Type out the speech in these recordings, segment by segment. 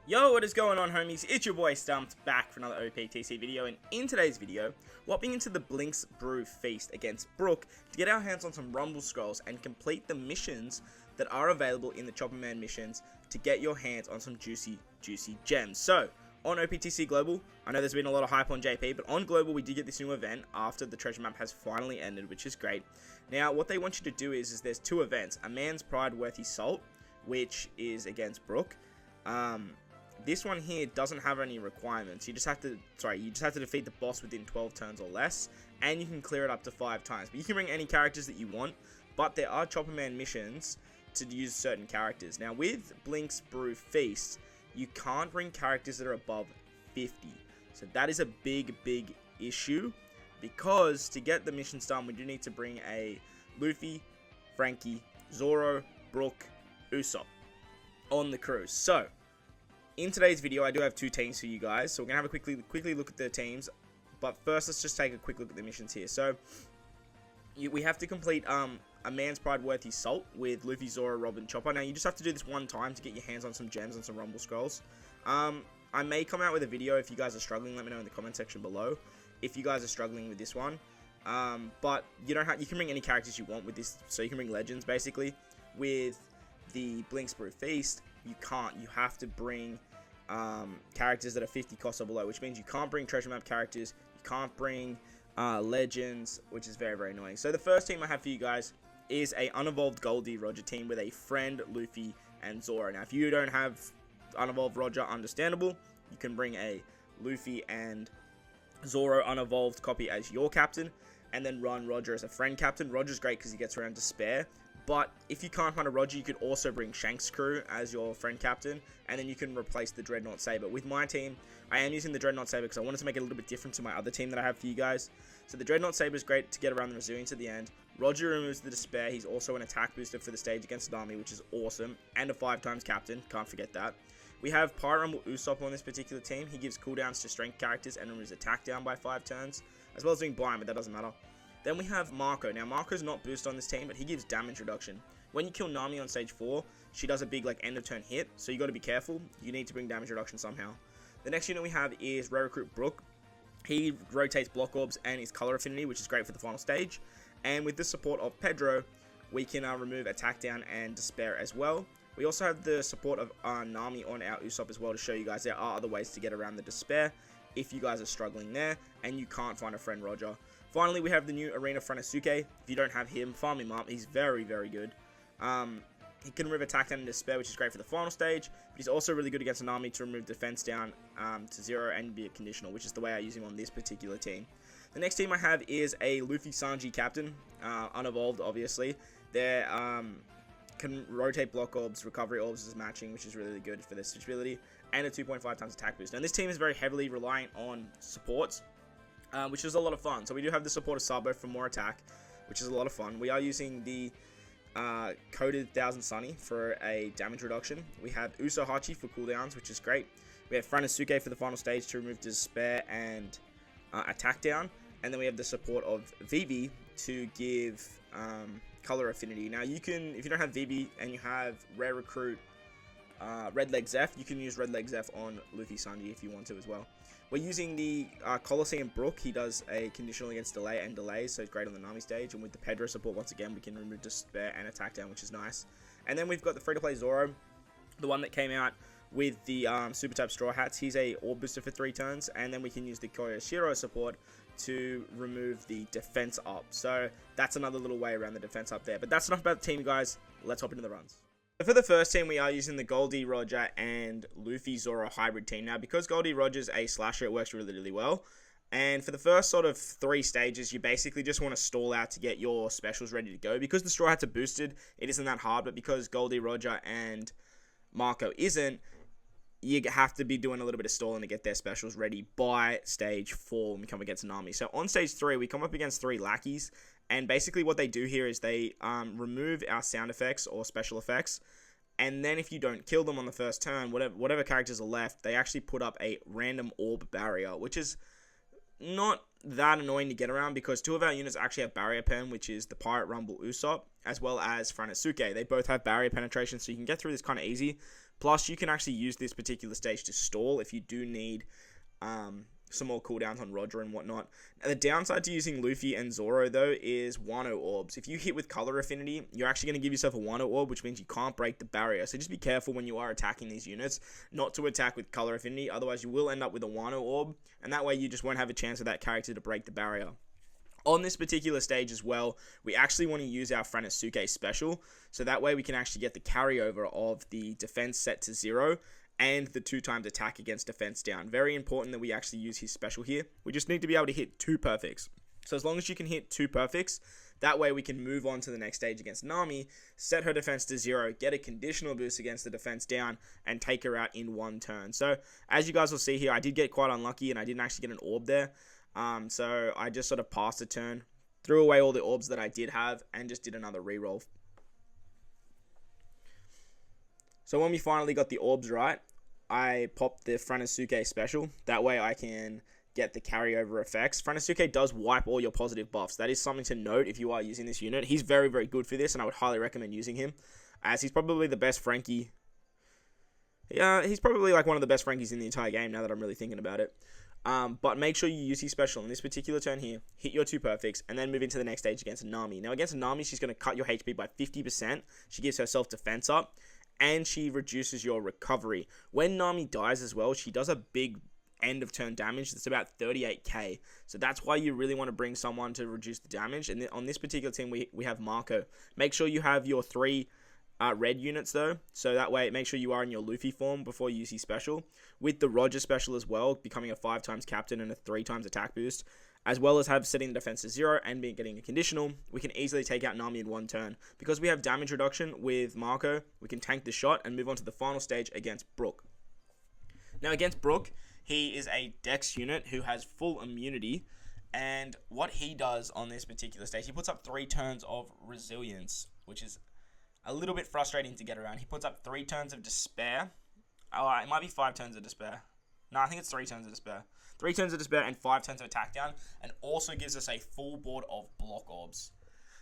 Yo, what is going on, homies? It's your boy Stumped, back for another OPTC video, and in today's video, we're hopping into the Binks Brew feast against Brook to get our hands on some Rumble Scrolls and complete the missions that are available in the Chopper Man missions to get your hands on some juicy gems. So, on OPTC Global, I know there's been a lot of hype on JP, but on Global we did get this new event after the treasure map has finally ended, which is great. Now, what they want you to do is there's two events: a Man's Pride Worthy Salt, which is against Brook. This one here doesn't have any requirements. You just have to defeat the boss within 12 turns or less, and you can clear it up to 5 times. But you can bring any characters that you want, but there are Chopper Man missions to use certain characters. Now, with Binks Brew Feast, you can't bring characters that are above 50. So that is a big issue, because to get the missions done, we do need to bring a Luffy, Franky, Zoro, Brook, Usopp on the crew. So in today's video, I do have two teams for you guys, so we're gonna have a quickly look at the teams. But first, let's just take a quick look at the missions here. So we have to complete a Man's Pride Worthy Salt with Luffy, Zoro, Robin, Chopper. Now you just have to do this one time to get your hands on some gems and some Rumble Scrolls. I may come out with a video if you guys are struggling. Let me know in the comment section below if you guys are struggling with this one. But you can bring any characters you want with this, so you can bring legends basically. With the Binks Brew Feast, you can't. You have to bring characters that are 50 cost or below, which means you can't bring treasure map characters, you can't bring legends, which is very annoying. So the first team I have for you guys is a unevolved Goldie Roger team with a friend, Luffy, and Zoro. Now, if you don't have unevolved Roger, understandable. You can bring a Luffy and Zoro unevolved copy as your captain, and then run Roger as a friend captain. Roger's great because he gets around to spare. But if you can't find a Roger, you could also bring Shanks' crew as your friend captain, and then you can replace the Dreadnought Saber. With my team, I am using the Dreadnought Saber because I wanted to make it a little bit different to my other team that I have for you guys. So the Dreadnought Saber is great to get around the resilience at the end. Roger removes the despair. He's also an attack booster for the stage against an army, which is awesome, and a 5x captain. Can't forget that. We have Pirate Rumble Usopp on this particular team. He gives cooldowns to strength characters and removes attack down by 5 turns, as well as doing blind, but that doesn't matter. Then we have Marco. Now, Marco's not boosted on this team, but he gives damage reduction. When you kill Nami on stage 4, she does a big end of turn hit, so you got to be careful. You need to bring damage reduction somehow. The next unit we have is Rare Recruit Brook. He rotates block orbs and his color affinity, which is great for the final stage. And with the support of Pedro, we can remove attack down and despair as well. We also have the support of Nami on our Usopp as well to show you guys there are other ways to get around the despair if you guys are struggling there and you can't find a friend Roger. Finally, we have the new Arena Franosuke. If you don't have him, farm him up. He's very good. He can remove attack down and despair, which is great for the final stage, but he's also really good against an army to remove defense down to 0 and be a conditional, which is the way I use him on this particular team. The next team I have is a Luffy Sanji captain, unevolved obviously. They can rotate block orbs, recovery orbs as matching, which is really good for their switchability, and a 2.5 times attack boost. Now this team is very heavily reliant on supports, which is a lot of fun. So we do have the support of Sabo for more attack, which is a lot of fun. We are using the coded 1000 Sunny for a damage reduction. We have Uso Hachi for cooldowns, which is great. We have Franosuke for the final stage to remove despair and attack down, and then we have the support of Vivi to give color affinity. Now you can, if you don't have Vivi and you have Rare Recruit Red Leg Zeph, you can use Red Leg Zeph on Luffy Sanji if you want to as well. We're using the Colosseum Brook. He does a conditional against delay and delays, so it's great on the Nami stage. And with the Pedro support, once again, we can remove despair and attack down, which is nice. And then we've got the free-to-play Zoro, the one that came out with the Super Type Straw Hats. He's a Orb Booster for 3 turns, and then we can use the Koyoshiro support to remove the defense up. So that's another little way around the defense up there. But that's enough about the team, guys. Let's hop into the runs. For the first team, we are using the Goldie Roger and Luffy Zoro hybrid team. Now, because Goldie Roger's a slasher, it works really well. And for the first sort of 3 stages, you basically just want to stall out to get your specials ready to go. Because the Straw Hats are boosted, it isn't that hard. But because Goldie Roger and Marco isn't, you have to be doing a little bit of stalling to get their specials ready by stage 4 when we come against an army. So on stage 3, we come up against 3 lackeys. And basically what they do here is they remove our sound effects or special effects. And then if you don't kill them on the first turn, whatever characters are left, they actually put up a random orb barrier, which is not that annoying to get around because 2 of our units actually have barrier pen, which is the Pirate Rumble Usopp, as well as Franosuke. They both have barrier penetration, so you can get through this kind of easy. Plus, you can actually use this particular stage to stall if you do need some more cooldowns on Roger and whatnot. Now, the downside to using Luffy and Zoro, though, is 1-0 orbs. If you hit with color affinity, you're actually going to give yourself a 1-0 orb, which means you can't break the barrier. So just be careful when you are attacking these units, not to attack with color affinity. Otherwise, you will end up with a 1-0 orb, and that way you just won't have a chance of that character to break the barrier. On this particular stage as well, we actually want to use our Franosuke special, so that way we can actually get the carryover of the defense set to 0, and the 2x attack against defense down. Very important that we actually use his special here. We just need to be able to hit 2 perfects. So as long as you can hit 2 perfects, that way we can move on to the next stage against Nami, set her defense to 0, get a conditional boost against the defense down, and take her out in 1 turn. So as you guys will see here, I did get quite unlucky and I didn't actually get an orb there. So I just sort of passed a turn, threw away all the orbs that I did have, and just did another reroll. So when we finally got the orbs right, I popped the Franosuke special. That way I can get the carryover effects. Franosuke does wipe all your positive buffs. That is something to note if you are using this unit. He's very, very good for this, and I would highly recommend using him, as he's probably the best Franky. Yeah, he's probably like one of the best Frankies in the entire game now that I'm really thinking about it. But make sure you use his special in this particular turn here, hit your 2 perfects, and then move into the next stage against Nami. Now, against Nami, she's going to cut your HP by 50%. She gives her self-defense up, and she reduces your recovery. When Nami dies as well, she does a big end of turn damage that's about 38k. So that's why you really want to bring someone to reduce the damage. And on this particular team, we have Marco. Make sure you have your 3 red units though, so that way make sure you are in your Luffy form before you use his special. With the Roger special as well, becoming a 5x captain and a 3x attack boost, as well as have setting the defense to 0 and getting a conditional, we can easily take out Nami in 1 turn. Because we have damage reduction with Marco, we can tank the shot and move on to the final stage against Brook. Now against Brook, he is a Dex unit who has full immunity, and what he does on this particular stage, he puts up 3 turns of resilience, which is a little bit frustrating to get around. He puts up 3 turns of despair. Oh, it might be 5 turns of despair. No, I think it's 3 turns of despair. 3 turns of despair and 5 turns of attack down, and also gives us a full board of block orbs.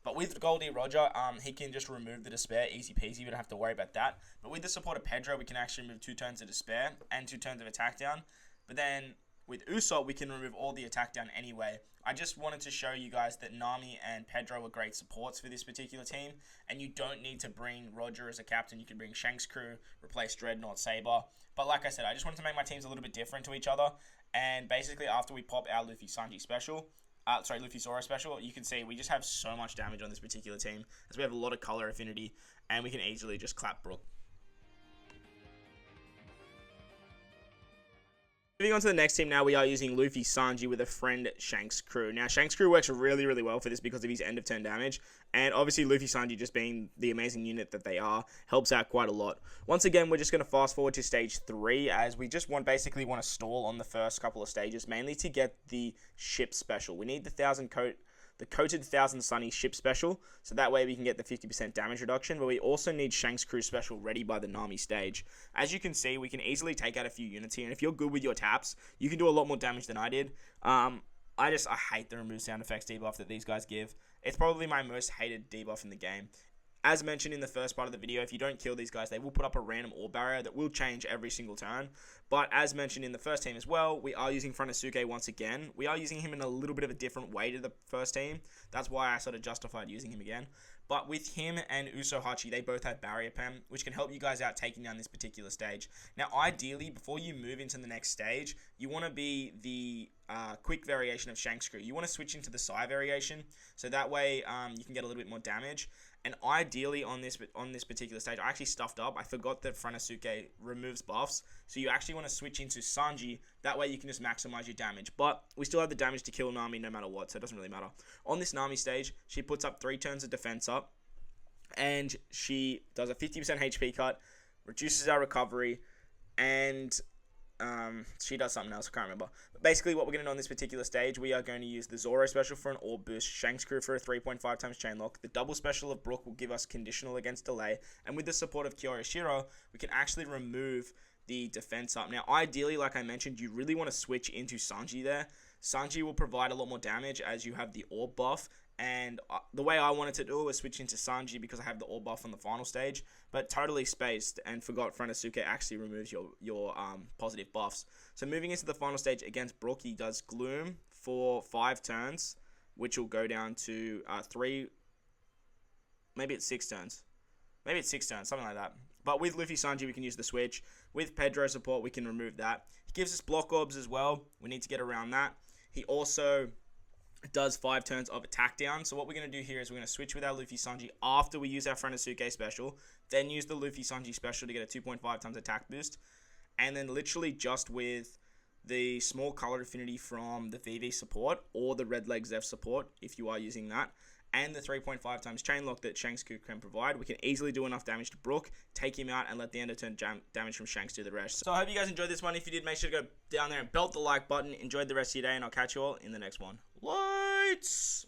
But with Goldie Roger, he can just remove the despair, easy peasy. We don't have to worry about that. But with the support of Pedro, we can actually remove 2 turns of despair and 2 turns of attack down. But then with Usopp, we can remove all the attack down anyway. I just wanted to show you guys that Nami and Pedro are great supports for this particular team, and you don't need to bring Roger as a captain. You can bring Shanks' crew, replace Dreadnought, Saber. But like I said, I just wanted to make my teams a little bit different to each other. And basically, after we pop our Luffy Sanji special, Luffy Zoro special, you can see we just have so much damage on this particular team, as we have a lot of color affinity, and we can easily just clap Brook. Moving on to the next team now, we are using Luffy Sanji with a friend Shanks' crew. Now, Shanks' crew works really, really well for this because of his end of turn damage, and obviously Luffy Sanji just being the amazing unit that they are, helps out quite a lot. Once again, we're just going to fast forward to stage 3, as we just basically want to stall on the first couple of stages, mainly to get the ship special. We need the coated 1000 Sunny ship special, so that way we can get the 50% damage reduction, but we also need Shanks' crew special ready by the Nami stage. As you can see, we can easily take out a few units here, and if you're good with your taps, you can do a lot more damage than I did. I hate the remove sound effects debuff that these guys give. It's probably my most hated debuff in the game. As mentioned in the first part of the video, if you don't kill these guys, they will put up a random orb barrier that will change every single turn. But as mentioned in the first team as well, we are using Franosuke once again. We are using him in a little bit of a different way to the first team. That's why I sort of justified using him again. But with him and Usohachi, they both have Barrier Pen, which can help you guys out taking down this particular stage. Now, ideally, before you move into the next stage, you want to be the quick variation of Shanks' crew. You want to switch into the Sai variation, so that way you can get a little bit more damage. And ideally on this particular stage, I actually stuffed up. I forgot that Franosuke removes buffs. So you actually want to switch into Sanji. That way you can just maximize your damage. But we still have the damage to kill Nami no matter what, so it doesn't really matter. On this Nami stage, she puts up 3 turns of defense up. And she does a 50% HP cut, reduces our recovery, and she does something else, I can't remember. But basically what we're going to do on this particular stage, we are going to use the Zoro special for an orb boost, Shanks' crew for a 3.5 times chain lock, the double special of Brook will give us conditional against delay, and with the support of Kyorishiro, we can actually remove the defense up. Now ideally, like I mentioned, you really want to switch into Sanji there. Sanji will provide a lot more damage as you have the orb buff, And the way I wanted to do it was switch into Sanji because I have the all buff on the final stage, but totally spaced and forgot Franosuke actually removes your positive buffs. So moving into the final stage against Brook, he does Gloom for 5 turns, which will go down to 3, maybe it's 6 turns. Maybe it's 6 turns, something like that. But with Luffy Sanji, we can use the switch. With Pedro support, we can remove that. He gives us block orbs as well. We need to get around that. He also does 5 turns of attack down. So what we're going to do here is we're going to switch with our Luffy Sanji after we use our Franosuke special. Then use the Luffy Sanji special to get a 2.5 times attack boost. And then literally just with the small color affinity from the VV support or the red leg Zeph support, if you are using that, and the 3.5 times chain lock that Shanks can provide, we can easily do enough damage to Brook, take him out, and let the end of turn damage from Shanks do the rest. So I hope you guys enjoyed this one. If you did, make sure to go down there and belt the like button. Enjoyed the rest of your day, and I'll catch you all in the next one. Lights!